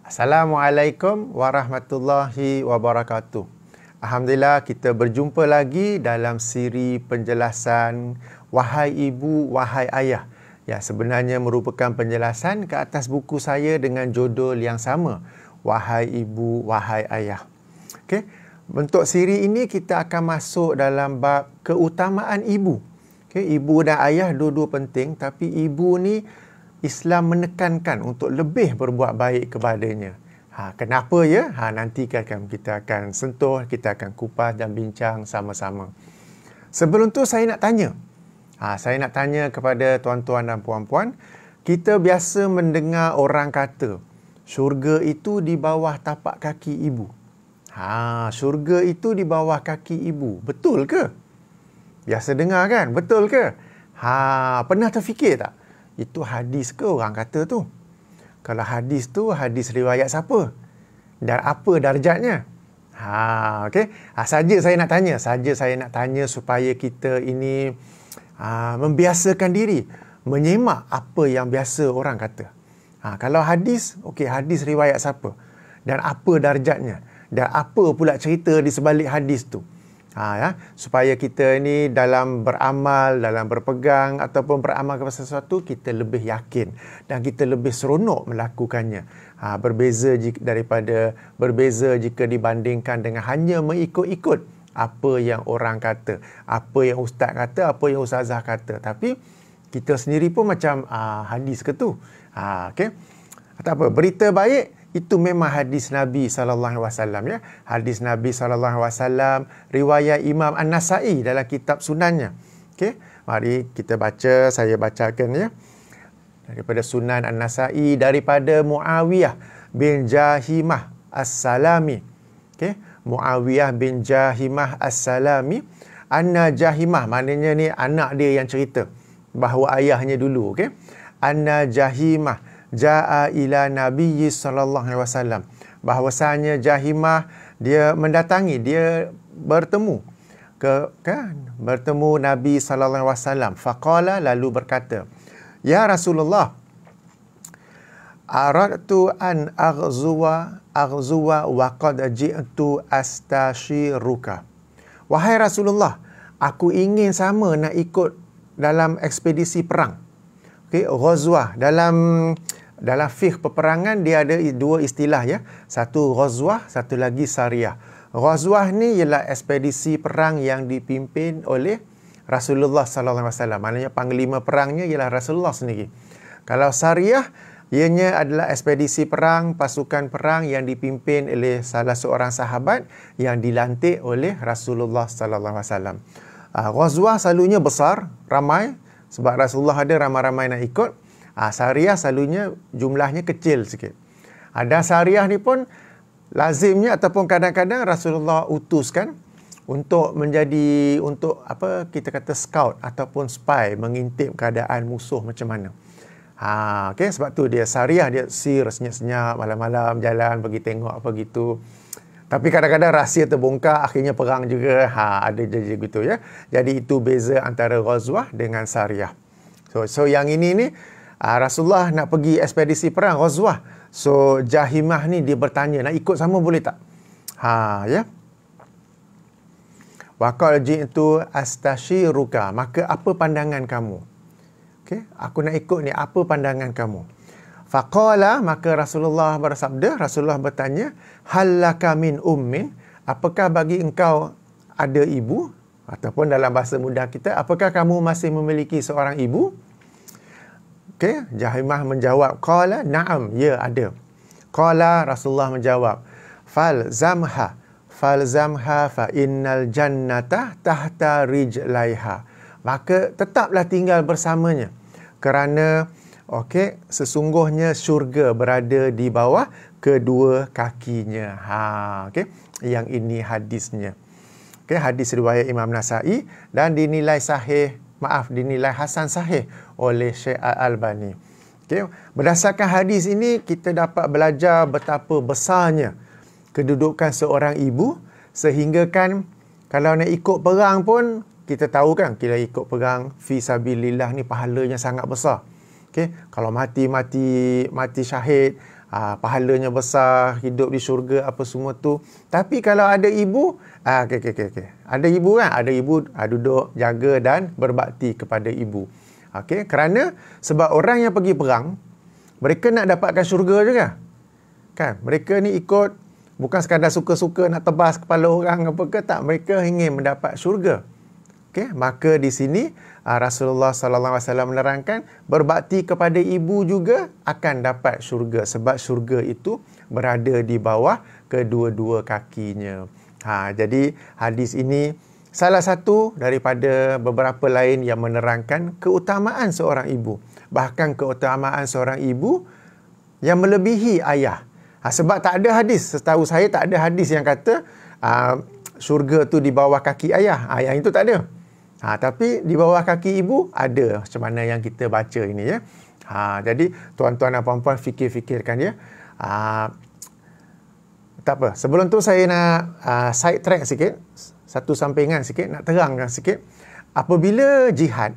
Assalamualaikum warahmatullahi wabarakatuh. Alhamdulillah, kita berjumpa lagi dalam siri penjelasan Wahai Ibu, Wahai Ayah, yang sebenarnya merupakan penjelasan ke atas buku saya dengan judul yang sama, Wahai Ibu, Wahai Ayah. Okey, untuk siri ini kita akan masuk dalam bab keutamaan ibu. Okey, ibu dan ayah dua-dua penting, tapi ibu ni Islam menekankan untuk lebih berbuat baik kepadanya. Kenapa ya? Nanti kita akan sentuh, kita akan kupas dan bincang sama-sama. Sebelum tu saya nak tanya. Saya nak tanya kepada tuan-tuan dan puan-puan, kita biasa mendengar orang kata, syurga itu di bawah tapak kaki ibu. Syurga itu di bawah kaki ibu. Betul ke? Biasa dengar kan? Betul ke? Pernah terfikir tak? Itu hadis ke orang kata tu? Kalau hadis tu, hadis riwayat siapa? Dan apa darjatnya? Okey. Saja saya nak tanya supaya kita ini membiasakan diri menyemak apa yang biasa orang kata. Kalau hadis, okey, hadis riwayat siapa? Dan apa darjatnya? Dan apa pula cerita di sebalik hadis tu? Supaya kita ni dalam beramal, dalam berpegang ataupun beramal kepada sesuatu, kita lebih yakin dan kita lebih seronok melakukannya. Berbeza jika dibandingkan dengan hanya mengikut-ikut apa yang orang kata, apa yang ustaz kata, apa yang ustazah kata. Tapi kita sendiri pun macam hadis ke tu. Okey. Tak apa, berita baik itu memang hadis Nabi SAW, ya. Hadis Nabi SAW, riwayat Imam An-Nasa'i dalam kitab sunannya. Okey, mari kita baca, saya bacakan ya. Daripada Sunan An-Nasa'i, daripada Muawiyah bin Jahimah As-Salami. Okey, Muawiyah bin Jahimah As-Salami, Anna Jahimah, maknanya ni anak dia yang cerita, bahawa ayahnya dulu, okey. Anna Jahimah ja'a ila Nabi sallallahu alaihi wasallam, bahwasanya Jahimah dia mendatangi, dia bertemu bertemu Nabi sallallahu alaihi wasallam. Faqala, lalu berkata, ya Rasulullah, aradtu an aghzuwa wa qad ji'tu astashiruka. Wahai Rasulullah, aku ingin sama nak ikut dalam ekspedisi perang. Okey, ghazwah dalam fiqh peperangan dia ada dua istilah ya. Satu ghazwah, satu lagi sariyah. Ghazwah ni ialah ekspedisi perang yang dipimpin oleh Rasulullah sallallahu alaihi wasallam. Maknanya panglima perangnya ialah Rasulullah sendiri. Kalau sariyah, ianya adalah ekspedisi perang, pasukan perang yang dipimpin oleh salah seorang sahabat yang dilantik oleh Rasulullah sallallahu alaihi wasallam. Ghazwah selalunya besar, ramai, sebab Rasulullah ada ramai-ramai nak ikut. Sariyah selalunya jumlahnya kecil sikit. Dan sariyah ni pun lazimnya ataupun kadang-kadang Rasulullah utuskan untuk kita kata scout ataupun spy, mengintip keadaan musuh macam mana. Okay, sebab tu dia sariyah, dia senyap-senyap malam-malam jalan pergi tengok apa gitu. Tapi kadang-kadang rahsia terbongkar, akhirnya perang juga. Ada jadi gitu ya. Jadi itu beza antara ghazwah dengan sariyah. So yang ini ni Rasulullah nak pergi ekspedisi perang ghazwah. So Jahimah ni dia bertanya, nak ikut sama boleh tak? Ya. Wa qal ji'tu astashiruka, maka apa pandangan kamu? Okey, aku nak ikut ni, apa pandangan kamu? Faqala, maka Rasulullah bertanya, hallaka min ummin, apakah bagi engkau ada ibu? Ataupun dalam bahasa mudah kita, apakah kamu masih memiliki seorang ibu? Okey, Jahimah menjawab, qala na'am, ya ada. Qala, Rasulullah menjawab, falzamha fa innal jannata tahta rijlaiha, maka tetaplah tinggal bersamanya, kerana sesungguhnya syurga berada di bawah kedua kakinya. Okey, yang ini hadisnya. Okey, hadis riwayat Imam Nasa'i dan dinilai hasan sahih oleh Syekh Al-Albani. Okay. Berdasarkan hadis ini, kita dapat belajar betapa besarnya kedudukan seorang ibu, sehingga kan kalau nak ikut perang pun, kita tahu kan, kita ikut perang fi sabilillah ni pahalanya sangat besar. Okay. Kalau mati syahid, pahalanya besar, hidup di syurga, apa semua tu. Tapi kalau ada ibu, okey. Ada ibu kan? Ada ibu duduk, jaga dan berbakti kepada ibu. Okey, kerana sebab orang yang pergi perang, mereka nak dapatkan syurga juga. Kan? Mereka ni ikut bukan sekadar suka-suka nak tebas kepala orang apa ke, tak, mereka ingin mendapat syurga. Okey, maka di sini Rasulullah sallallahu alaihi wasallam menerangkan berbakti kepada ibu juga akan dapat syurga sebab syurga itu berada di bawah kedua-dua kakinya. Jadi hadis ini salah satu daripada beberapa lain yang menerangkan keutamaan seorang ibu. Bahkan keutamaan seorang ibu yang melebihi ayah. Sebab tak ada hadis, setahu saya tak ada hadis yang kata syurga tu di bawah kaki ayah. Yang itu tak ada. Tapi di bawah kaki ibu ada, macam mana yang kita baca ini ya. Jadi tuan-tuan dan puan-puan fikir-fikirkan ya. Tak apa, sebelum tu saya nak side track sikit, satu sampingan sikit, nak terangkan sikit. Apabila jihad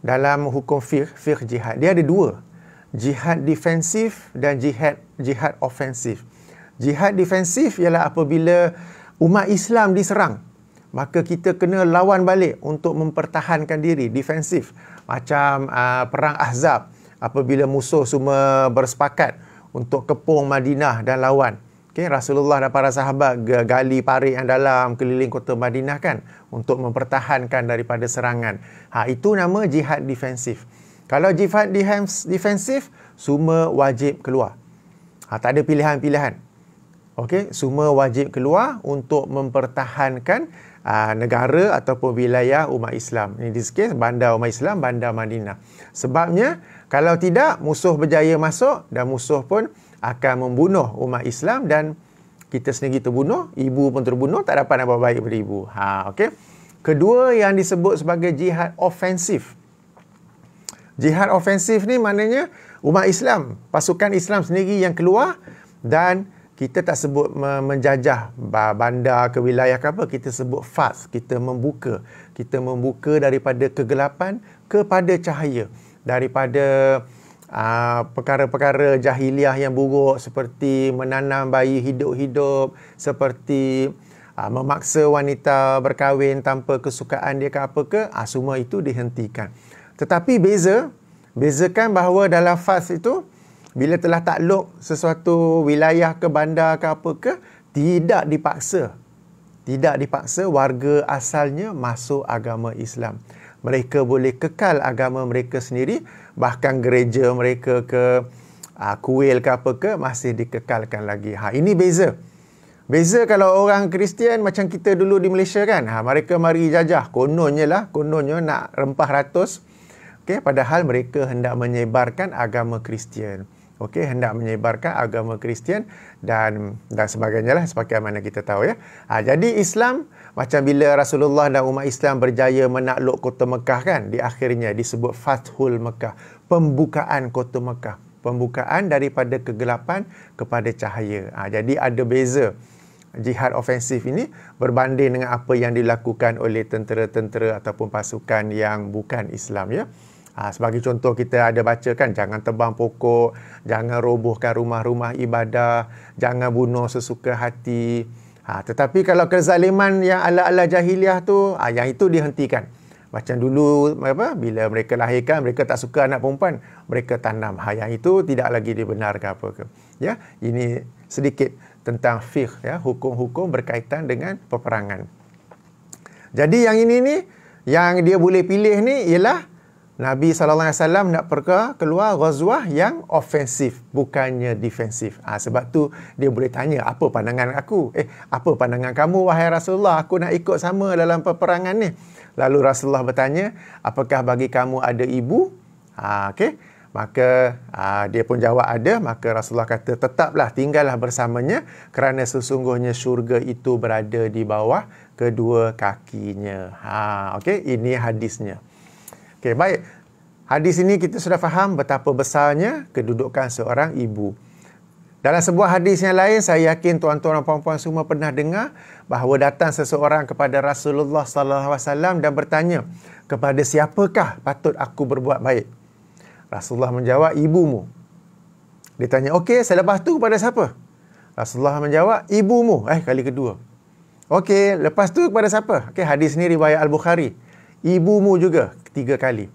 dalam hukum fiqh jihad, dia ada dua. Jihad defensif dan jihad ofensif. Jihad defensif ialah apabila umat Islam diserang, maka kita kena lawan balik untuk mempertahankan diri, defensif. Macam perang Ahzab, apabila musuh semua bersepakat untuk kepung Madinah dan lawan. Okay, Rasulullah dan para sahabat gali parit yang dalam keliling kota Madinah kan, untuk mempertahankan daripada serangan. Itu nama jihad defensif. Kalau jihad defensif, semua wajib keluar. Tak ada pilihan-pilihan. Okey, semua wajib keluar untuk mempertahankan negara ataupun wilayah umat Islam. Ini di case bandar umat Islam, bandar Madinah. Sebabnya, kalau tidak, musuh berjaya masuk dan musuh pun akan membunuh umat Islam dan kita sendiri terbunuh, ibu pun terbunuh, tak dapat nak buat baik pada ibu. Okey. Kedua yang disebut sebagai jihad ofensif. Jihad ofensif ni maknanya umat Islam, pasukan Islam sendiri yang keluar dan kita tak sebut menjajah bandar ke wilayah ke apa, kita sebut fath, kita membuka. Kita membuka daripada kegelapan kepada cahaya. Daripada perkara-perkara jahiliah yang buruk seperti menanam bayi hidup-hidup, seperti memaksa wanita berkahwin tanpa kesukaan dia ke apa ke, semua itu dihentikan. Tetapi bezakan bahawa dalam fath itu, bila telah takluk sesuatu wilayah ke bandar ke apa ke, tidak dipaksa. Tidak dipaksa warga asalnya masuk agama Islam. Mereka boleh kekal agama mereka sendiri, bahkan gereja mereka ke kuil ke apa ke, masih dikekalkan lagi. Ini beza. Beza kalau orang Kristian macam kita dulu di Malaysia kan, mereka mari jajah, kononnya nak rempah ratus. Okay, padahal mereka hendak menyebarkan agama Kristian. Okey, hendak menyebarkan agama Kristian dan sebagainya lah, sebagaimana kita tahu ya. Jadi Islam, macam bila Rasulullah dan umat Islam berjaya menakluk kota Mekah kan, di akhirnya disebut Fathul Mekah, pembukaan kota Mekah, pembukaan daripada kegelapan kepada cahaya. Jadi ada beza jihad ofensif ini berbanding dengan apa yang dilakukan oleh tentera-tentera ataupun pasukan yang bukan Islam ya. Sebagai contoh, kita ada baca kan, jangan tebang pokok, jangan robohkan rumah-rumah ibadah, jangan bunuh sesuka hati. Tetapi kalau kezaliman yang ala-ala jahiliah tu, yang itu dihentikan. Macam dulu bila mereka lahirkan, mereka tak suka anak perempuan, mereka tanam. Yang itu tidak lagi dibenarkan apa ke. Ya, ini sedikit tentang fiqh ya, hukum-hukum berkaitan dengan peperangan. Jadi yang ini ni, yang dia boleh pilih ni ialah Nabi SAW nak keluar ghazwah yang ofensif, bukannya defensif. Sebab tu dia boleh tanya, apa pandangan aku? Apa pandangan kamu wahai Rasulullah? Aku nak ikut sama dalam peperangan ni. Lalu Rasulullah bertanya, apakah bagi kamu ada ibu? Okey. Maka dia pun jawab ada. Maka Rasulullah kata, tetaplah, tinggallah bersamanya, kerana sesungguhnya syurga itu berada di bawah kedua kakinya. Okey, ini hadisnya. Okey, baik. Hadis ini kita sudah faham betapa besarnya kedudukan seorang ibu. Dalam sebuah hadis yang lain, saya yakin tuan-tuan dan puan-puan semua pernah dengar bahawa datang seseorang kepada Rasulullah SAW dan bertanya, kepada siapakah patut aku berbuat baik? Rasulullah menjawab, ibumu. Dia tanya, okey, selepas tu kepada siapa? Rasulullah menjawab, ibumu. Kali kedua. Okey, lepas tu kepada siapa? Okey, hadis ni riwayat Al-Bukhari. Ibumu juga 3 kali.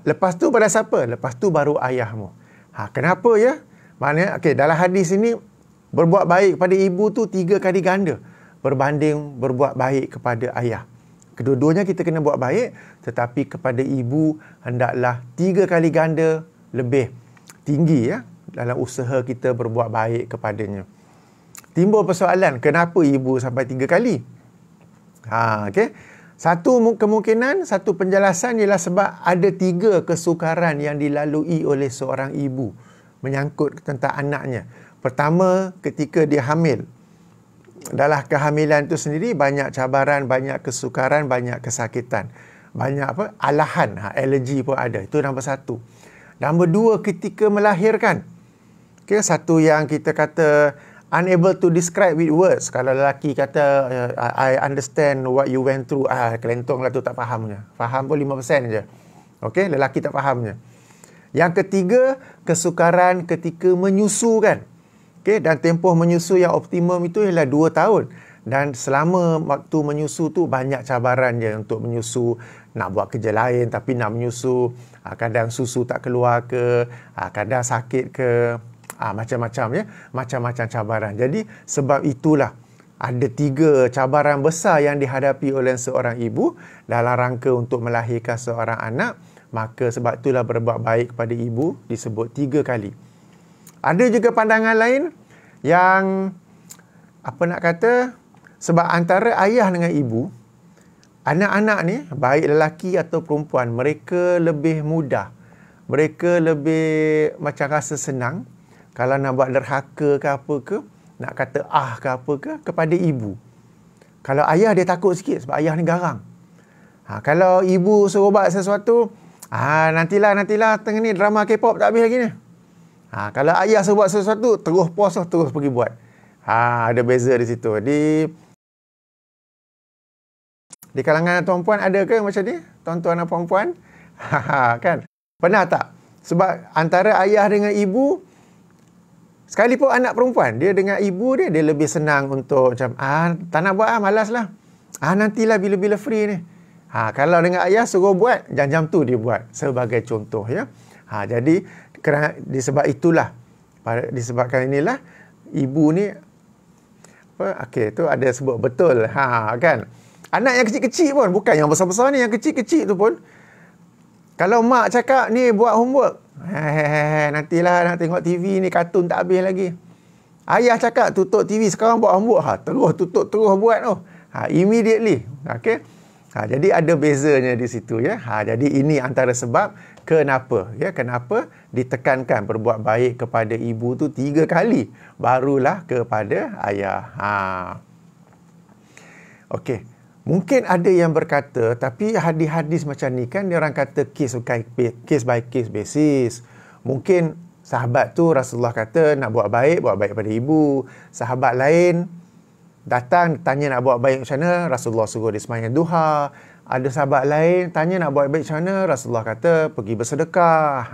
Lepas tu pada siapa? Lepas tu baru ayahmu. Kenapa ya? Maknanya, okey, dalam hadis ini berbuat baik kepada ibu tu 3 kali ganda berbanding berbuat baik kepada ayah. Kedua-duanya kita kena buat baik, tetapi kepada ibu hendaklah 3 kali ganda lebih tinggi ya dalam usaha kita berbuat baik kepadanya. Timbul persoalan, kenapa ibu sampai 3 kali? Okey. Satu kemungkinan, satu penjelasan ialah sebab ada 3 kesukaran yang dilalui oleh seorang ibu menyangkut tentang anaknya. Pertama, ketika dia hamil. Dalam kehamilan itu sendiri banyak cabaran, banyak kesukaran, banyak kesakitan. Banyak alahan, alergi pun ada. Itu nombor 1. Nombor 2, ketika melahirkan. Okay, satu yang kita kata unable to describe with words. Kalau lelaki kata I understand what you went through, kelentong lah tu, tak fahamnya. Faham pun 5% je. Okey, lelaki tak fahamnya. Yang ketiga, kesukaran ketika menyusu kan. Okey, dan tempoh menyusu yang optimum itu ialah 2 tahun. Dan selama waktu menyusu tu banyak cabaran je untuk menyusu, nak buat kerja lain tapi nak menyusu, kadang susu tak keluar ke, kadang sakit ke, macam-macam ya, macam-macam cabaran. Jadi sebab itulah ada 3 cabaran besar yang dihadapi oleh seorang ibu dalam rangka untuk melahirkan seorang anak. Maka sebab itulah berbuat baik kepada ibu disebut 3 kali. Ada juga pandangan lain yang sebab antara ayah dengan ibu, anak-anak ni baik lelaki atau perempuan, mereka lebih mudah, mereka lebih macam rasa senang kalau nak buat derhaka ke apa ke, nak kata ke apa ke, kepada ibu. Kalau ayah dia takut sikit sebab ayah ni garang. Kalau ibu suruh buat sesuatu, nantilah tengah ni drama K-pop tak habis lagi ni. Kalau ayah suruh buat sesuatu, terus puas, terus pergi buat. Ada beza di situ. Di kalangan tuan-puan ada ke macam ni? Tuan-tuan dan puan-puan? Kan? Pernah tak? Sebab antara ayah dengan ibu, sekalipun anak perempuan, dia dengan ibu dia lebih senang untuk macam, tak nak buat malas lah. Nantilah bila-bila free ni. Kalau dengan ayah suruh buat, jam-jam tu dia buat. Sebagai contoh ya. Jadi, disebab itulah, disebabkan inilah, ibu ni, tu ada sebut betul. Kan? Anak yang kecil-kecil pun, bukan yang besar-besar ni, yang kecil-kecil tu pun, kalau mak cakap ni buat homework, nantilah nak tengok TV ni, kartun tak habis lagi. Ayah cakap tutup TV, sekarang buat homework, terus tutup, terus buat tu. Immediately. Okay? Jadi ada bezanya di situ ya. Jadi ini antara sebab kenapa ditekankan berbuat baik kepada ibu tu 3 kali, barulah kepada ayah. Okey. Mungkin ada yang berkata, tapi hadis-hadis macam ni kan dia orang kata case by case basis. Mungkin sahabat tu Rasulullah kata nak buat baik pada ibu. Sahabat lain datang tanya nak buat baik macam mana, Rasulullah suruh dia sembahyang duha. Ada sahabat lain tanya nak buat baik macam mana, Rasulullah kata pergi bersedekah.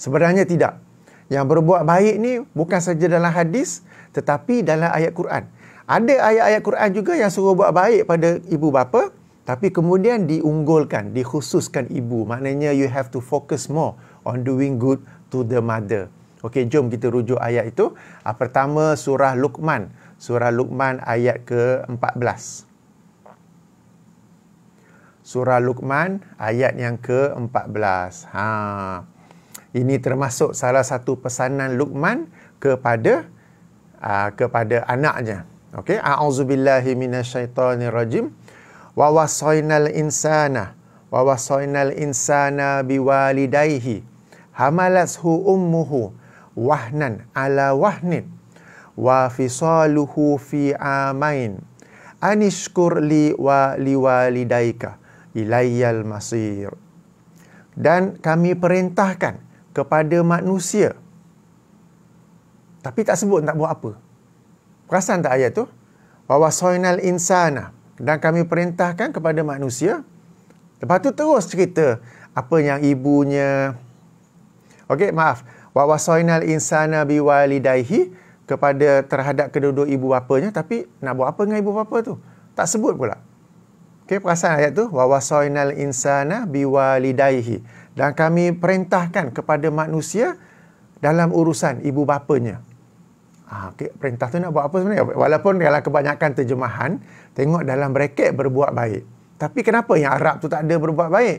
Sebenarnya tidak. Yang berbuat baik ni bukan saja dalam hadis, tetapi dalam ayat Quran. Ada ayat-ayat Quran juga yang suruh buat baik pada ibu bapa, tapi kemudian diunggulkan, dikhususkan ibu. Maknanya you have to focus more on doing good to the mother. Okey, jom kita rujuk ayat itu. Pertama, surah Luqman. Surah Luqman ayat ke-14. Surah Luqman ayat yang ke-14. Ini termasuk salah satu pesanan Luqman kepada anaknya. Okey, a'udzubillahi minasyaitonirrajim. Wa wasainal insana biwalidayhi hamalathu ummuhu wahnan ala wahnin wa fisaluhu fi amain anishkur li wa liwalidayka ilayyal masir. Dan kami perintahkan kepada manusia, tapi tak sebut nak buat apa. Perasan tak ayat tu? Wa wasainal insana, dan kami perintahkan kepada manusia. Lepas tu terus cerita apa yang ibunya. Okey, maaf. wa wasainal insana biwalidayhi, kepada terhadap kedua-dua ibu bapanya, tapi nak buat apa dengan ibu bapa tu? Tak sebut pula. Okey, perasan ayat tu, wa wasainal insana biwalidayhi, dan kami perintahkan kepada manusia dalam urusan ibu bapanya. Okay, perintah tu nak buat apa sebenarnya? Walaupun dalam kebanyakan terjemahan tengok dalam braket berbuat baik. Tapi kenapa yang Arab tu tak ada berbuat baik?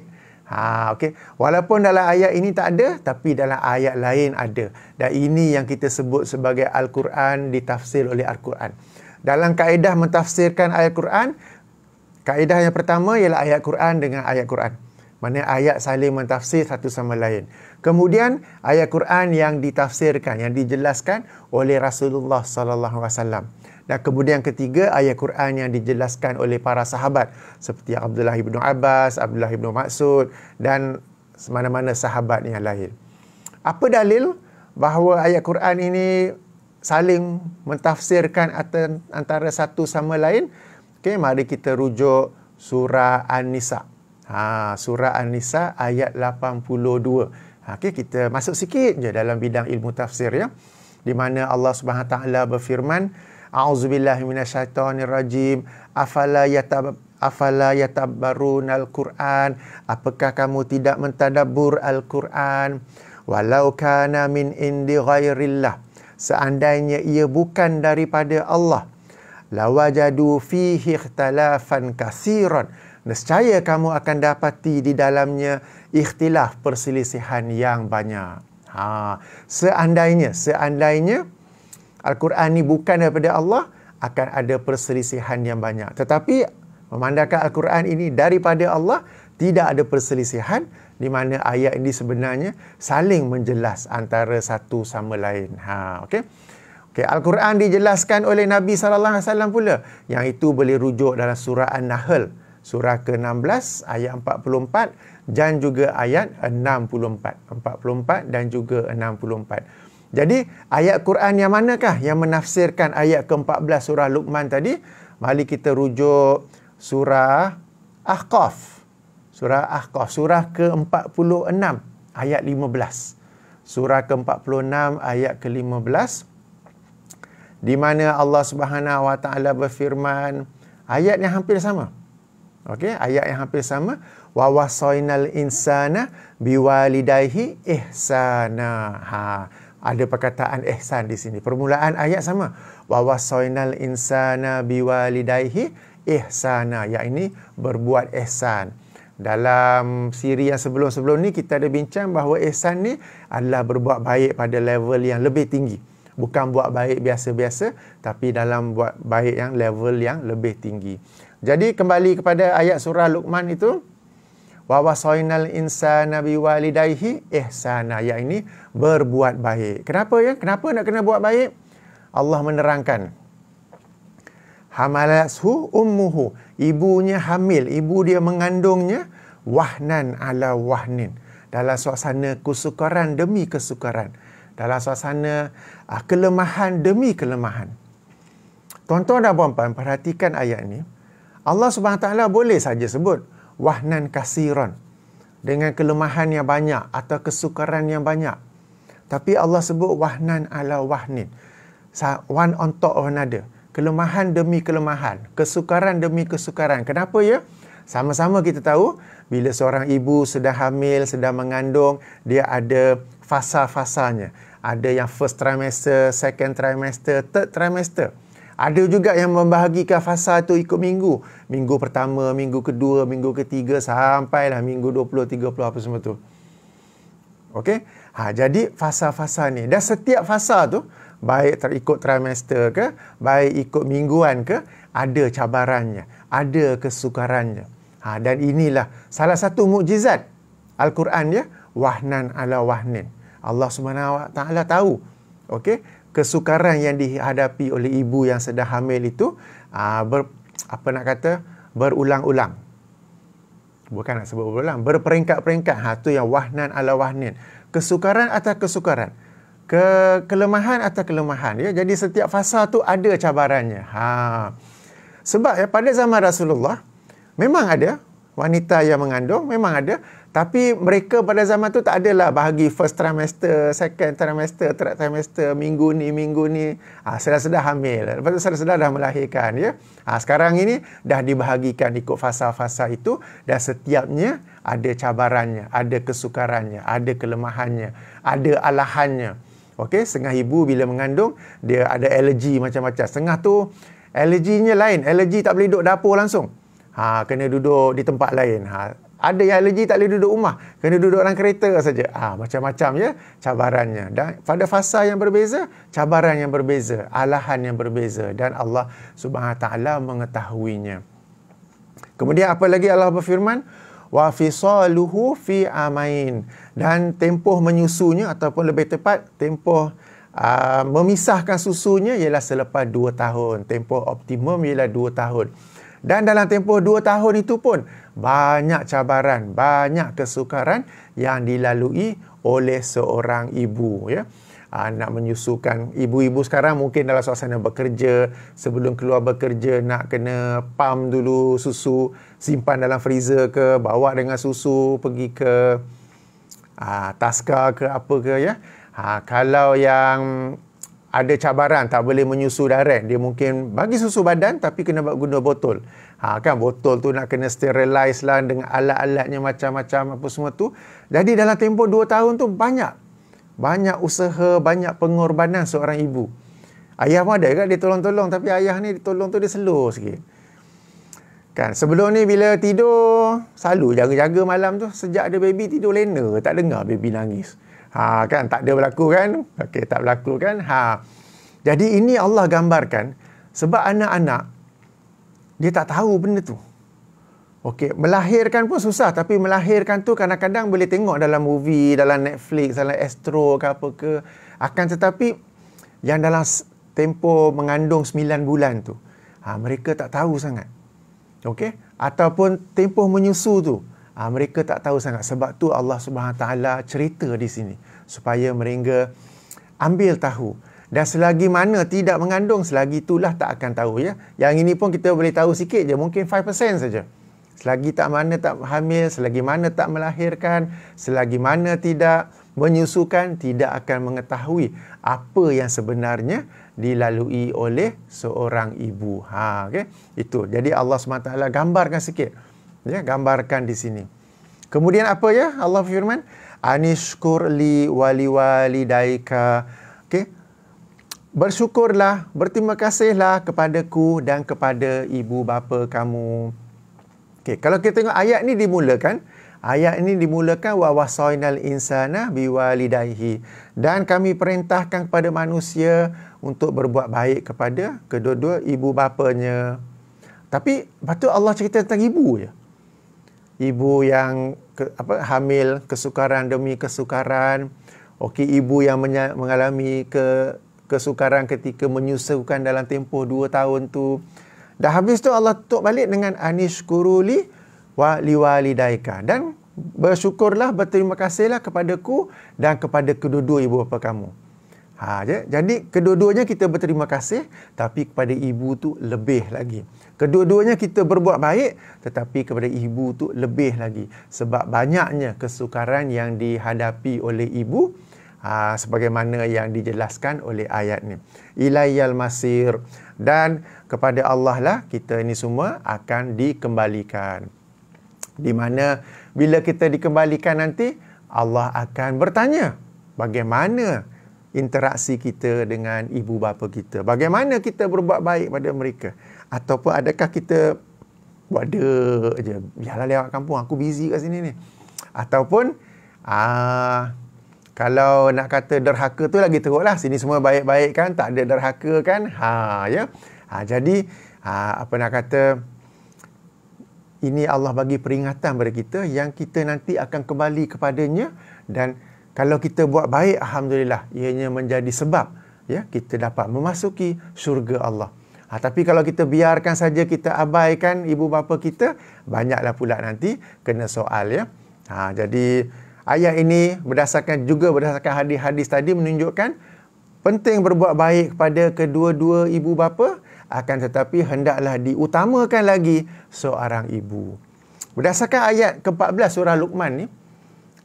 Okey. Walaupun dalam ayat ini tak ada, tapi dalam ayat lain ada. Dan ini yang kita sebut sebagai Al-Quran ditafsir oleh Al-Quran. Dalam kaedah mentafsirkan ayat Quran, kaedah yang pertama ialah ayat Quran dengan ayat Quran. Mana ayat saling mentafsir satu sama lain. Kemudian ayat Quran yang ditafsirkan, yang dijelaskan oleh Rasulullah sallallahu alaihi wasallam. Dan kemudian ketiga, ayat Quran yang dijelaskan oleh para sahabat seperti Abdullah ibnu Abbas, Abdullah ibnu Mas'ud dan mana-mana sahabat yang lain. Apa dalil bahawa ayat Quran ini saling mentafsirkan antara satu sama lain? Okey, mari kita rujuk surah An-Nisa. Surah An-Nisa ayat 82. Okey, kita masuk sikit je dalam bidang ilmu tafsir ya. Di mana Allah Subhanahu taala berfirman, A'udzubillahi minasyaitonirrajim. Afala yatabbarunal Qur'an. Apakah kamu tidak mentadabbur Al-Quran? Walau kana min indi ghairillah. Seandainya ia bukan daripada Allah, lawajadu fihi ikhtilafan katsiran. Nescaya kamu akan dapati di dalamnya ikhtilaf, perselisihan yang banyak. Seandainya Al-Quran ni bukan daripada Allah, akan ada perselisihan yang banyak. Tetapi memandangkan Al-Quran ini daripada Allah, tidak ada perselisihan, di mana ayat ini sebenarnya saling menjelas antara satu sama lain. Okey. Al-Quran dijelaskan oleh Nabi sallallahu alaihi wasallam pula. Yang itu boleh rujuk dalam surah An-Nahl, surah ke-16 ayat 44 dan juga ayat 44 dan juga 64. Jadi, ayat Quran yang manakah yang menafsirkan ayat ke-14 surah Luqman tadi? Mari kita rujuk surah Ahqaf. Surah Ahqaf, surah ke-46 ayat 15. Surah ke-46 ayat ke-15. Di mana Allah Subhanahu Wa Taala berfirman, ayat yang hampir sama. Okey, ayat yang hampir sama. Wa wasainal insana biwalidayhi ihsana. Ada perkataan ihsan di sini. Permulaan ayat sama. Wa wasainal insana biwalidayhi ihsana. Yang ini berbuat ihsan. Dalam siri yang sebelum-sebelum ni kita ada bincang bahawa ihsan ni adalah berbuat baik pada level yang lebih tinggi. Bukan buat baik biasa-biasa, tapi dalam buat baik yang level yang lebih tinggi. Jadi kembali kepada ayat surah Luqman itu, wa wasainal insana biwalidayhi ihsana. Yang ini berbuat baik. Kenapa ya? Kenapa nak kena buat baik? Allah menerangkan. Hamalathu ummuhu. Ibunya hamil, ibu dia mengandungnya wahnan ala wahnin. Dalam suasana kesukaran demi kesukaran. Dalam suasana kelemahan demi kelemahan. Tuan-tuan dan puan-puan, perhatikan ayat ni. Allah Subhanahu Taala boleh saja sebut wahnan kasiran, dengan kelemahan yang banyak atau kesukaran yang banyak. Tapi Allah sebut wahnan ala wahnin. One on top of another. Kelemahan demi kelemahan. Kesukaran demi kesukaran. Kenapa ya? Sama-sama kita tahu, bila seorang ibu sedang hamil, sedang mengandung, dia ada fasa-fasanya. Ada yang first trimester, second trimester, third trimester. Ada juga yang membahagikan fasa itu ikut minggu. Minggu pertama, minggu kedua, minggu ketiga, sampailah minggu 20, 30, apa semua tu. Okey? Jadi fasa-fasa ni. Dan setiap fasa tu, baik terikut trimester ke, baik ikut mingguan ke, ada cabarannya, ada kesukarannya. Dan inilah salah satu mukjizat Al-Quran ya, wahnan ala wahnin. Allah Subhanahu Wa Taala tahu, okey, kesukaran yang dihadapi oleh ibu yang sedang hamil itu berulang-ulang. Bukan nak sebut berulang, berperingkat-peringkat. Tu yang wahnan ala wahnin. Kesukaran atas kesukaran. Kelemahan atas kelemahan. Ya? Jadi setiap fasa tu ada cabarannya. Sebab ya, pada zaman Rasulullah, memang ada wanita yang mengandung, memang ada. Tapi mereka pada zaman tu tak adalah bahagi first trimester, second trimester, third trimester, minggu ni. Sedar-sedar hamil. Lepas tu sedar-sedar dah melahirkan. Ya? Sekarang ini dah dibahagikan ikut fasa-fasa itu dan setiapnya ada cabarannya, ada kesukarannya, ada kelemahannya, ada alahannya. Okey, setengah ibu bila mengandung, dia ada alergi macam-macam. Setengah tu alerginya lain. Alergi tak boleh duduk dapur langsung. Kena duduk di tempat lain. Ada yang alergi tak boleh duduk rumah, kena duduk dalam kereta saja. Macam-macam ya cabarannya. Dan pada fasa yang berbeza, cabaran yang berbeza, alahan yang berbeza dan Allah Subhanahu Wa Taala mengetahuinya. Kemudian apa lagi Allah berfirman? Wa fisaluhu fi amain. Dan tempoh menyusunya ataupun lebih tepat tempoh memisahkan susunya ialah selepas 2 tahun. Tempoh optimum ialah 2 tahun. Dan dalam tempoh 2 tahun itu pun banyak cabaran, banyak kesukaran yang dilalui oleh seorang ibu. Ya. Nak menyusukan, ibu-ibu sekarang mungkin dalam suasana bekerja, sebelum keluar bekerja nak kena pump dulu susu, simpan dalam freezer ke, bawa dengan susu pergi ke taska ke apa ke ya. Kalau yang ada cabaran tak boleh menyusu direct, dia mungkin bagi susu badan tapi kena guna botol. Kan botol tu nak kena sterilize lah dengan alat-alatnya macam-macam apa semua tu. Jadi dalam tempoh 2 tahun tu banyak usaha, banyak pengorbanan seorang ibu. Ayah pun ada kan dia tolong-tolong, tapi ayah ni tolong tu dia slow sikit. Kan sebelum ni bila tidur selalu jaga-jaga malam tu, sejak ada baby tidur lena, tak dengar baby nangis. Kan tak ada berlaku kan? Okey, tak berlaku kan? Jadi ini Allah gambarkan sebab anak-anak dia tak tahu benda tu. Okey, melahirkan pun susah, tapi melahirkan tu kadang-kadang boleh tengok dalam movie, dalam Netflix, dalam Astro ke apa ke. Akan tetapi yang dalam tempoh mengandung 9 bulan tu, mereka tak tahu sangat. Okey, ataupun tempoh menyusu tu, mereka tak tahu sangat. Sebab tu Allah Subhanahu Taala cerita di sini supaya mereka ambil tahu. Dan selagi mana tidak mengandung, selagi itulah tak akan tahu ya. Yang ini pun kita boleh tahu sikit je, mungkin 5% saja. Selagi tak hamil, selagi mana tak melahirkan, selagi mana tidak menyusukan, tidak akan mengetahui apa yang sebenarnya dilalui oleh seorang ibu. Okay? Itu. Jadi Allah SWT gambarkan sikit. Ya, gambarkan di sini. Kemudian apa ya? Allah firman, anishkur li waliwalidaika. Okey. Bersyukurlah, berterima kasihlah kepadaku dan kepada ibu bapa kamu. Okey, kalau kita tengok ayat ni dimulakan wa wasainal insana biwalidayhi, dan kami perintahkan kepada manusia untuk berbuat baik kepada kedua-dua ibu bapanya. Tapi patut Allah cerita tentang ibu je. Ibu yang hamil, kesukaran demi kesukaran. Okey, ibu yang mengalami kesukaran ketika menyusukan dalam tempoh 2 tahun tu. Dah habis tu Allah tutup balik dengan anishkuruli wa liwalidaika, dan bersyukurlah, berterima kasihlah kepadaku dan kepada kedua-dua ibu bapa kamu. Jadi kedua-duanya kita berterima kasih, tapi kepada ibu tu lebih lagi. Kedua-duanya kita berbuat baik, tetapi kepada ibu tu lebih lagi. Sebab banyaknya kesukaran yang dihadapi oleh ibu, sebagaimana yang dijelaskan oleh ayat ni. Ilayyal masir, dan kepada Allah lah kita ini semua akan dikembalikan. Di mana bila kita dikembalikan nanti, Allah akan bertanya bagaimana interaksi kita dengan ibu bapa kita. Bagaimana kita berbuat baik pada mereka. Ataupun adakah kita buat dek je, biarlah lewat kampung, aku busy kat sini ni. Ataupun kalau nak kata derhaka tu lagi teruk lah. Sini semua baik-baik kan, tak ada derhaka kan. Jadi apa nak kata, ini Allah bagi peringatan kepada kita yang kita nanti akan kembali kepadanya, dan kalau kita buat baik, alhamdulillah, ianya menjadi sebab ya kita dapat memasuki syurga Allah. Tapi kalau kita biarkan saja, kita abaikan ibu bapa kita, banyaklah pula nanti kena soal ya. Jadi ayat ini berdasarkan hadis-hadis tadi menunjukkan penting berbuat baik kepada kedua-dua ibu bapa, akan tetapi hendaklah diutamakan lagi seorang ibu. Berdasarkan ayat ke-14 surah Luqman ni,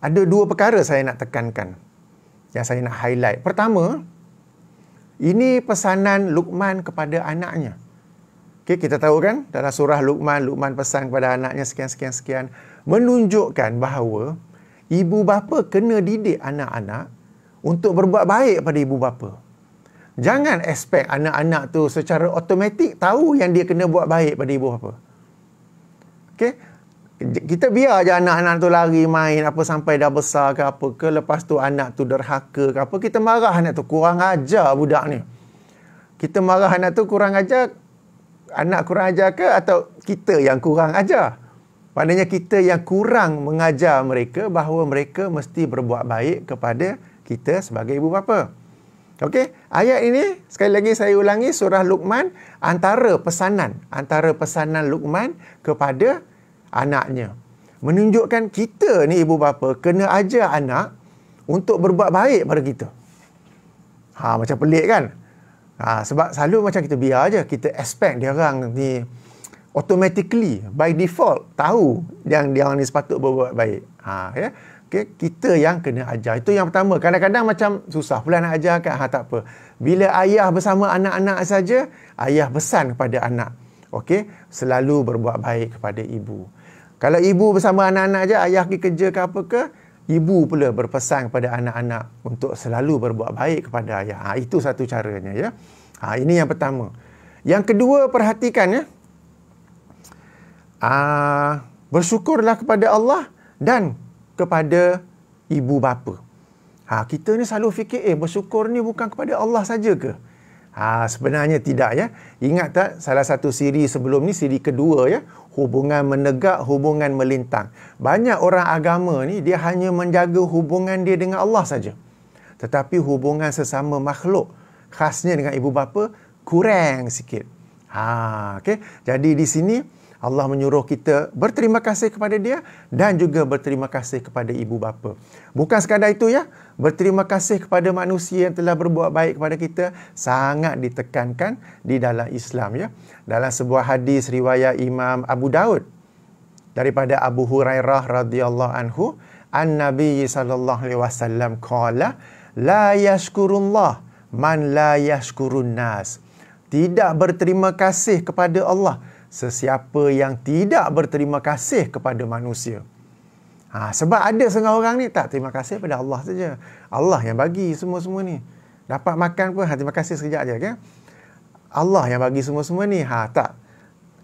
ada dua perkara saya nak tekankan, yang saya nak highlight. Pertama, ini pesanan Luqman kepada anaknya. Okay, kita tahu kan, dalam surah Luqman, Luqman pesan kepada anaknya sekian, menunjukkan bahawa ibu bapa kena didik anak-anak untuk berbuat baik pada ibu bapa. Jangan expect anak-anak tu secara automatik tahu yang dia kena buat baik pada ibu bapa. Okay? Kita biar je anak-anak tu lari main apa sampai dah besar ke apa ke, lepas tu anak tu derhaka ke apa, kita marah anak tu, kurang ajar budak ni. Kita marah anak tu kurang ajar, anak kurang ajar ke atau kita yang kurang ajar? Maknanya kita yang kurang mengajar mereka bahawa mereka mesti berbuat baik kepada kita sebagai ibu bapa. Okey, ayat ini sekali lagi saya ulangi, surah Luqman, antara pesanan Luqman kepada anaknya. Menunjukkan kita ni ibu bapa kena ajar anak untuk berbuat baik pada kita. Macam pelik kan? Sebab selalu macam kita biar aja, kita expect dia orang ni automatically by default tahu yang dia orang ni sepatut berbuat baik. Ya. Okay, kita yang kena ajar. Itu yang pertama. Kadang-kadang macam susah pula nak ajarkan. Tak apa. Bila ayah bersama anak-anak saja, ayah pesan kepada anak. Okey, selalu berbuat baik kepada ibu. Kalau ibu bersama anak-anak aja, ayah pergi kerja ke apa ke, ibu pula berpesan kepada anak-anak untuk selalu berbuat baik kepada ayah. Itu satu caranya ya. Ini yang pertama. Yang kedua, perhatikan ya. Bersyukurlah kepada Allah dan kepada ibu bapa. Kita ni selalu fikir, bersyukur ni bukan kepada Allah saja ke? Sebenarnya tidak ya. Ingat tak salah satu siri sebelum ni, siri kedua ya, hubungan menegak, hubungan melintang. Banyak orang agama ni dia hanya menjaga hubungan dia dengan Allah saja. Tetapi hubungan sesama makhluk, khasnya dengan ibu bapa, kurang sikit. Okay. Jadi di sini Allah menyuruh kita berterima kasih kepada dia dan juga berterima kasih kepada ibu bapa. Bukan sekadar itu ya, berterima kasih kepada manusia yang telah berbuat baik kepada kita sangat ditekankan di dalam Islam ya. Dalam sebuah hadis riwayat Imam Abu Daud daripada Abu Hurairah radhiyallahu anhu, an-nabi sallallahu alaihi wasallam qala la yashkurullah man la yashkurun nas. Tidak berterima kasih kepada Allah sesiapa yang tidak berterima kasih kepada manusia. Sebab ada setengah orang ni tak terima kasih pada Allah saja. Allah yang bagi semua-semua ni. Dapat makan pun terima kasih sekejap je kan. Allah yang bagi semua-semua ni. Tak.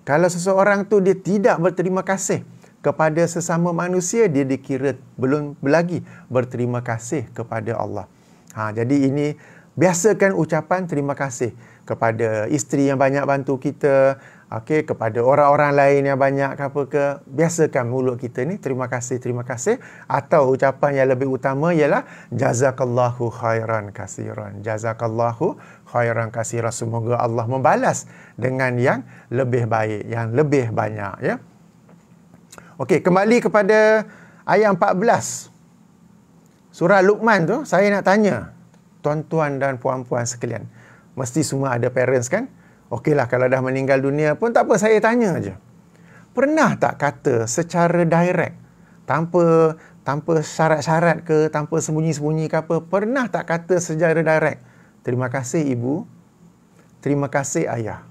Kalau seseorang tu dia tidak berterima kasih kepada sesama manusia, dia dikira belum lagi berterima kasih kepada Allah. Jadi ini biasakan ucapan terima kasih kepada isteri yang banyak bantu kita, kepada orang-orang lain yang banyak apa ke, biasakan mulut kita ni terima kasih. Atau ucapan yang lebih utama ialah jazakallahu khairan kasiran. Jazakallahu khairan kasiran. Semoga Allah membalas dengan yang lebih baik, yang lebih banyak ya. Okey, kembali kepada ayat 14. Surah Luqman tu, saya nak tanya tuan-tuan dan puan-puan sekalian. Mesti semua ada parents kan? Okeylah, kalau dah meninggal dunia pun tak apa, saya tanya aja. Pernah tak kata secara direct, tanpa syarat-syarat ke, tanpa sembunyi-sembunyi ke apa, pernah tak kata secara direct, terima kasih ibu, terima kasih ayah,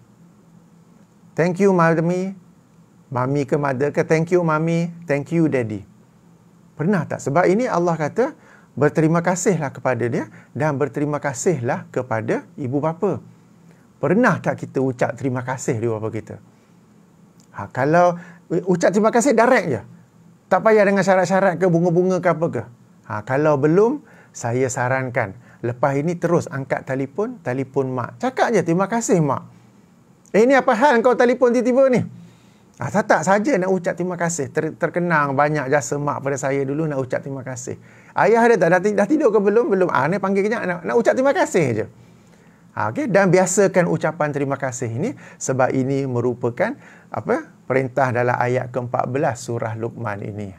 thank you mami ke mother ke, thank you mami, thank you daddy? Pernah tak? Sebab ini Allah kata berterima kasihlah kepada dia dan berterima kasihlah kepada ibu bapa. Pernah tak kita ucap terima kasih di bapa kita? Kalau ucap terima kasih direct je, tak payah dengan syarat-syarat ke, bunga-bunga ke apa ke. Kalau belum, saya sarankan lepas ini terus angkat telefon mak. Cakap je, terima kasih mak. Ni apa hal kau telefon tiba-tiba ni? Tak saja nak ucap terima kasih. Terkenang banyak jasa mak pada saya dulu, nak ucap terima kasih. Ayah ada tak? Dah tidur ke belum? Belum. Ni panggil kejap, nak ucap terima kasih je. Okay? Dan biasakan ucapan terima kasih ini, sebab ini merupakan perintah dalam ayat ke-14 surah Luqman ini.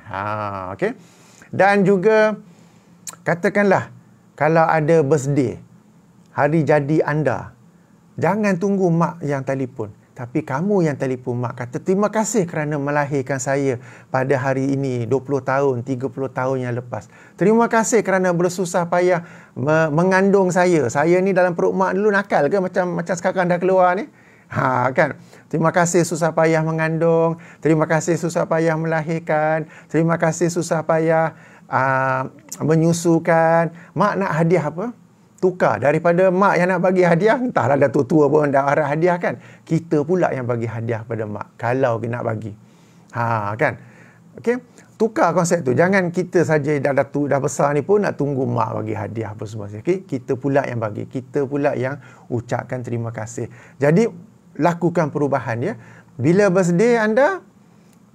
Okay? Dan juga katakanlah kalau ada birthday, hari jadi anda, jangan tunggu mak yang telefon. Tapi kamu yang telefon mak kata, terima kasih kerana melahirkan saya pada hari ini, 20 tahun, 30 tahun yang lepas. Terima kasih kerana bersusah payah mengandung saya. Saya ni dalam perut mak dulu nakal ke macam sekarang dah keluar ni? Kan? Terima kasih susah payah mengandung. Terima kasih susah payah melahirkan. Terima kasih susah payah menyusukan. Mak nak hadiah apa? Tukar daripada mak yang nak bagi hadiah, entahlah dah tua-tua pun dah arah hadiah kan. Kita pula yang bagi hadiah pada mak kalau nak bagi. Kan? Okey, tukar konsep tu. Jangan kita saja dah besar ni pun nak tunggu mak bagi hadiah apa semua. Okey, kita pula yang bagi. Kita pula yang ucapkan terima kasih. Jadi lakukan perubahan ya. Bila birthday anda,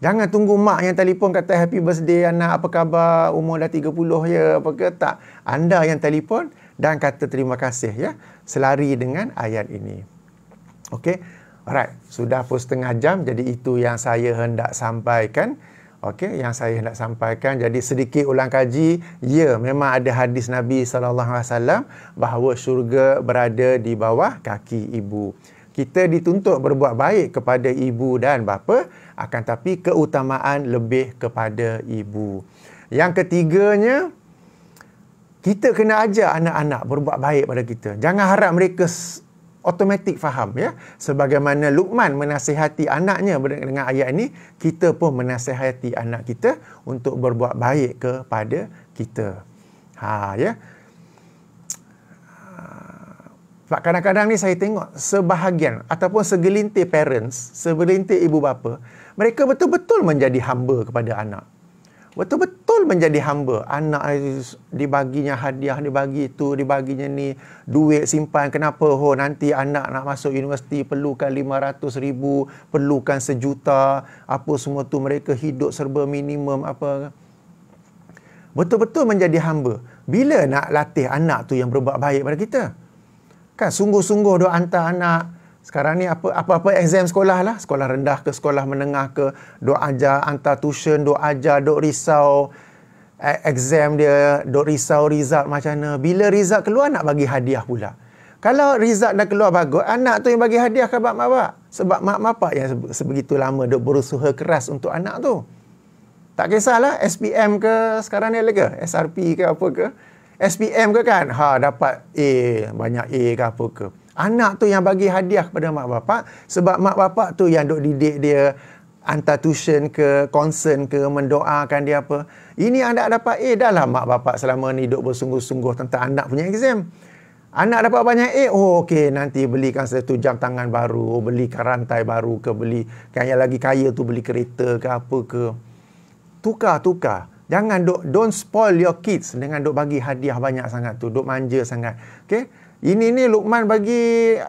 jangan tunggu mak yang telefon kata happy birthday anak, apa khabar, umur dah 30 ya, apa ke tak. Anda yang telefon dan kata terima kasih ya. Selari dengan ayat ini. Okey. Alright, sudah pun setengah jam, jadi itu yang saya hendak sampaikan. Okey, yang saya hendak sampaikan. Jadi sedikit ulang kaji, ya, memang ada hadis Nabi SAW bahawa syurga berada di bawah kaki ibu. Kita dituntut berbuat baik kepada ibu dan bapa, akan tapi keutamaan lebih kepada ibu. Yang ketiganya, kita kena ajar anak-anak berbuat baik pada kita. Jangan harap mereka automatik faham ya. Sebagaimana Luqman menasihati anaknya dengan ayat ini, kita pun menasihati anak kita untuk berbuat baik kepada kita. Ya. Kadang-kadang ni saya tengok sebahagian ataupun segelintir parents, segelintir ibu bapa, mereka betul-betul menjadi hamba kepada anak. Betul-betul menjadi hamba. Anak dibaginya hadiah, dibagi itu, dibaginya ni, duit simpan. Kenapa? Nanti anak nak masuk universiti perlukan 500,000, perlukan 1 juta, apa semua tu, mereka hidup serba minimum apa. Betul-betul menjadi hamba. Bila nak latih anak tu yang berbuat baik pada kita? Kan sungguh-sungguh duk hantar anak. Sekarang ni apa-apa exam sekolah lah. Sekolah rendah ke sekolah menengah ke. Duk ajar, hantar tuition, duk ajar, duk risau exam dia, duk risau result macam mana. Bila result keluar nak bagi hadiah pula. Kalau result dah keluar bagus, anak tu yang bagi hadiah ke mak bapak. Sebab mak bapak yang sebegitu lama duk berusaha keras untuk anak tu. Tak kisahlah SPM ke sekarang ni lagi, SRP ke apa ke. SPM ke kan, dapat A, banyak A ke apa ke. Anak tu yang bagi hadiah kepada mak bapak, sebab mak bapak tu yang duk didik dia, hantar tuition ke, concern ke, mendoakan dia apa. Ini anak dapat A, dah lah mak bapak selama ni duk bersungguh-sungguh tentang anak punya exam. Anak dapat banyak A, okey, nanti belikan satu jam tangan baru, belikan rantai baru ke, belikan yang lagi kaya tu beli kereta ke apa ke. Tukar. Jangan don't spoil your kids dengan duk bagi hadiah banyak sangat tu, duk manja sangat. Okey? Ini ni Luqman bagi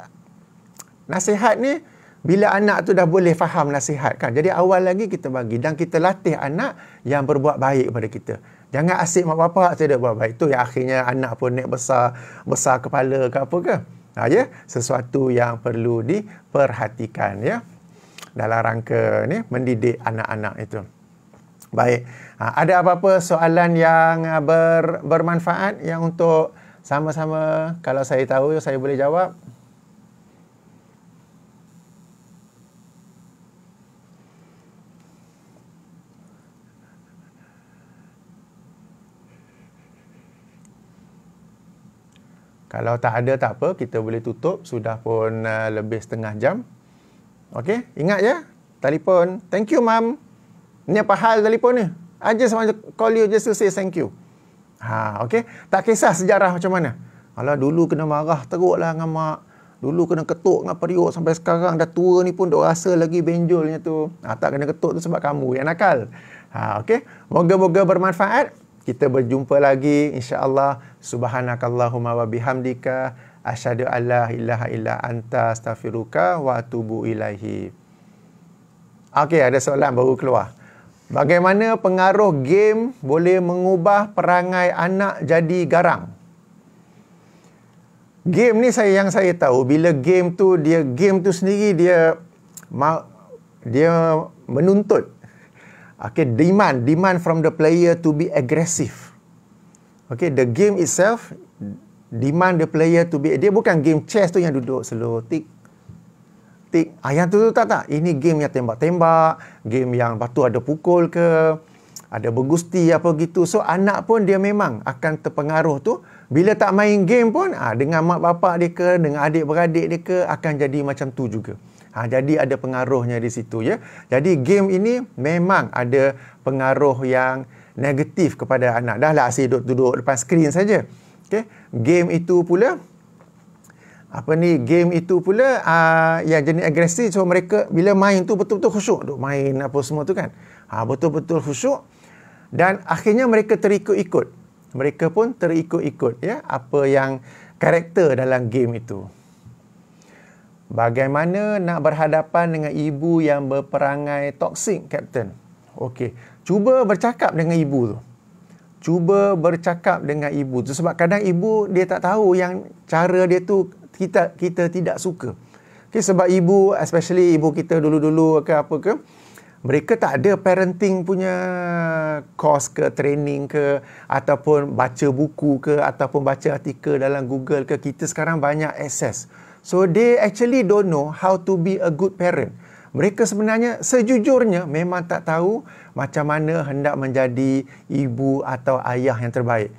nasihat ni bila anak tu dah boleh faham nasihat kan. Jadi awal lagi kita bagi dan kita latih anak yang berbuat baik pada kita. Jangan asyik mak bapak tidak buat baik. Tu yang akhirnya anak pun naik besar kepala ke apa ke. Ya, sesuatu yang perlu diperhatikan ya. Dalam rangka ni mendidik anak-anak itu. Baik. Ada apa-apa soalan yang bermanfaat yang untuk sama-sama, kalau saya tahu saya boleh jawab? Kalau tak ada tak apa, kita boleh tutup. Sudah pun lebih setengah jam. Okey, ingat ya, telefon. Thank you, Mam. Ni apa hal telefon ni? I just want to call you just to say thank you. Okey. Tak kisah sejarah macam mana. Alah, dulu kena marah teruk lah dengan mak. Dulu kena ketuk dengan periuk sampai sekarang dah tua ni pun duk rasa lagi benjolnya tu. Tak kena ketuk tu sebab kamu yang nakal. Okey. Moga-moga bermanfaat. Kita berjumpa lagi insya-Allah. Subhanakallahumma wa bihamdika asyhadu an la ilaha illa anta astaghfiruka wa atubu ilaihi. Okey, ada soalan baru keluar. Bagaimana pengaruh game boleh mengubah perangai anak jadi garang? Game ni yang saya tahu, bila game tu sendiri dia menuntut. Okay, demand from the player to be aggressive. Okay, the game itself demand the player to be, dia bukan game chess tu yang duduk slow tick tik. Yang tu tak. Ini game yang tembak-tembak, game yang lepas tu ada pukul ke, ada bergusti apa gitu. So anak pun dia memang akan terpengaruh tu. Bila tak main game pun, dengan mak bapak dia ke, dengan adik-beradik dia ke, akan jadi macam tu juga. Jadi ada pengaruhnya di situ ya. Jadi game ini memang ada pengaruh yang negatif kepada anak. Dah lah asyik duduk depan skrin saja. Okay. Game itu pula yang jenis agresif. So mereka bila main tu betul-betul khusyuk. Duk main apa semua tu kan. Betul-betul khusyuk. Dan akhirnya mereka terikut-ikut. Mereka pun terikut-ikut ya, apa yang karakter dalam game itu. Bagaimana nak berhadapan dengan ibu yang berperangai toksik, Kapten? Okey, cuba bercakap dengan ibu tu. Cuba bercakap dengan ibu tu. Sebab kadang ibu dia tak tahu yang cara dia tu kita tidak suka. Okay, sebab ibu, especially ibu kita dulu-dulu ke apa ke, mereka tak ada parenting punya course ke, training ke, ataupun baca buku ke, ataupun baca artikel dalam Google ke. Kita sekarang banyak access. So, they actually don't know how to be a good parent. Mereka sebenarnya, sejujurnya, memang tak tahu macam mana hendak menjadi ibu atau ayah yang terbaik.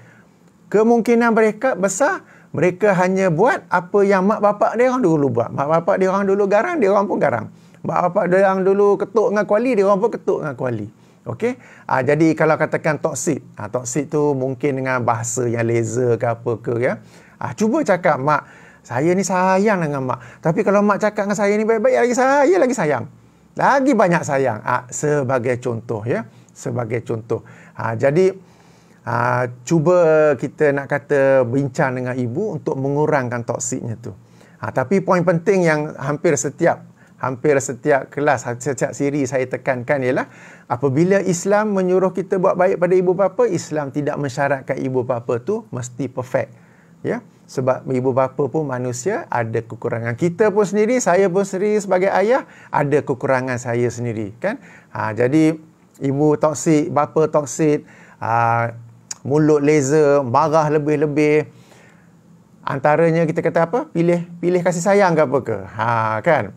Kemungkinan mereka besar, mereka hanya buat apa yang mak bapak dia orang dulu buat. Mak bapak dia orang dulu garang, dia orang pun garang. Mak bapak dia orang dulu ketuk dengan kuali, dia orang pun ketuk dengan kuali. Okey? Jadi kalau katakan toksik, toksik tu mungkin dengan bahasa yang laser ke apa ke ya. Cuba cakap, mak, saya ni sayang dengan mak. Tapi kalau mak cakap dengan saya ni baik-baik, saya lagi sayang. Lagi banyak sayang. Sebagai contoh ya. Sebagai contoh. Jadi cuba kita nak kata bincang dengan ibu untuk mengurangkan toksiknya tu. Tapi poin penting yang hampir setiap kelas, setiap siri saya tekankan ialah apabila Islam menyuruh kita buat baik pada ibu bapa, Islam tidak mensyaratkan ibu bapa tu mesti perfect. Ya, sebab ibu bapa pun manusia, ada kekurangan. Kita pun sendiri, saya pun sendiri sebagai ayah ada kekurangan saya sendiri kan. Jadi ibu toksik, bapa toksik, mulut laser, marah lebih-lebih, antaranya kita kata apa? Pilih kasih sayang ke apa ke? Kan?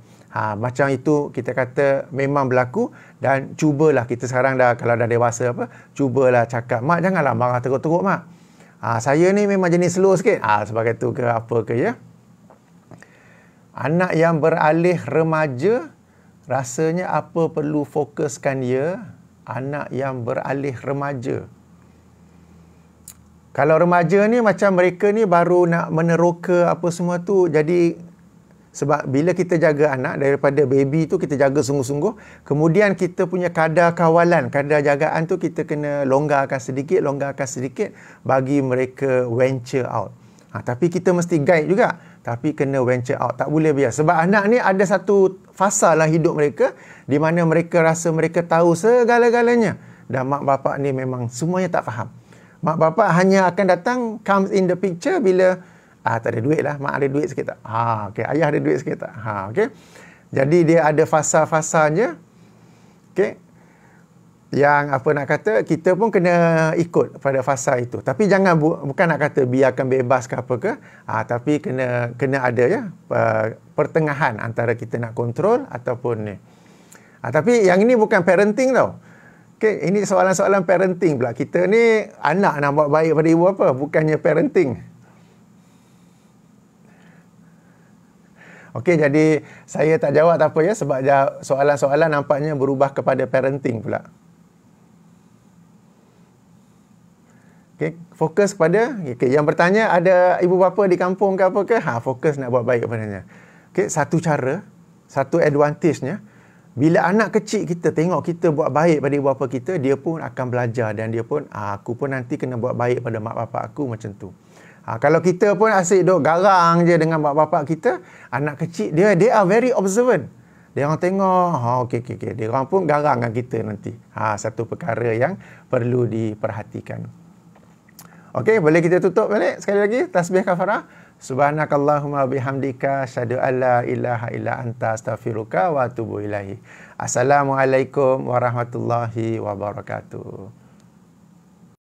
Macam itu kita kata memang berlaku. Dan cubalah kita sekarang dah, kalau dah dewasa apa, cubalah cakap, mak janganlah marah teruk-teruk mak. Saya ni memang jenis slow sikit. Sebagai tu ke apa ke ya. Anak yang beralih remaja, rasanya apa perlu fokuskan dia? Anak yang beralih remaja. Kalau remaja ni macam mereka ni baru nak meneroka apa semua tu. Jadi sebab bila kita jaga anak daripada baby tu, kita jaga sungguh-sungguh, kemudian kita punya kadar kawalan, kadar jagaan tu kita kena longgarkan sedikit bagi mereka venture out. Tapi kita mesti guide juga, tapi kena venture out, tak boleh biar. Sebab anak ni ada satu fasa lah hidup mereka di mana mereka rasa mereka tahu segala-galanya, dan mak bapak ni memang semuanya tak faham. Mak bapak hanya akan datang, comes in the picture bila tak ada duit lah, mak ada duit sikit tak? Okay. Ayah ada duit sikit tak? Okay. Jadi dia ada fasa-fasanya. Okay. Yang apa nak kata, kita pun kena ikut pada fasa itu. Tapi jangan, bukan nak kata biarkan bebas ke apa ke. Tapi kena ada ya, pertengahan antara kita nak kontrol ataupun ni. Tapi yang ini bukan parenting tau. Okay. Ini soalan-soalan parenting pula. Kita ni anak nak buat baik pada ibu apa, bukannya parenting. Okey, jadi saya tak jawab tak apa ya, sebab soalan-soalan nampaknya berubah kepada parenting pula. Okey, fokus kepada, yang bertanya ada ibu bapa di kampung ke apa ke, fokus nak buat baik kepadanya. Okey, satu cara, satu advantage-nya, bila anak kecil kita tengok kita buat baik pada ibu bapa kita, dia pun akan belajar dan dia pun, aku pun nanti kena buat baik pada mak bapak aku macam tu. Kalau kita pun asyik duk garang je dengan mak bapak kita, anak kecil they are very observant. Dia orang tengok, okey. Dia orang pun garang dengan kita nanti. Satu perkara yang perlu diperhatikan. Okey, boleh kita tutup balik sekali lagi tasbih kafarah. Subhanakallahumma bihamdika asyhadu alla ilaha illa anta astaghfiruka wa atubu ilaihi. Assalamualaikum warahmatullahi wabarakatuh.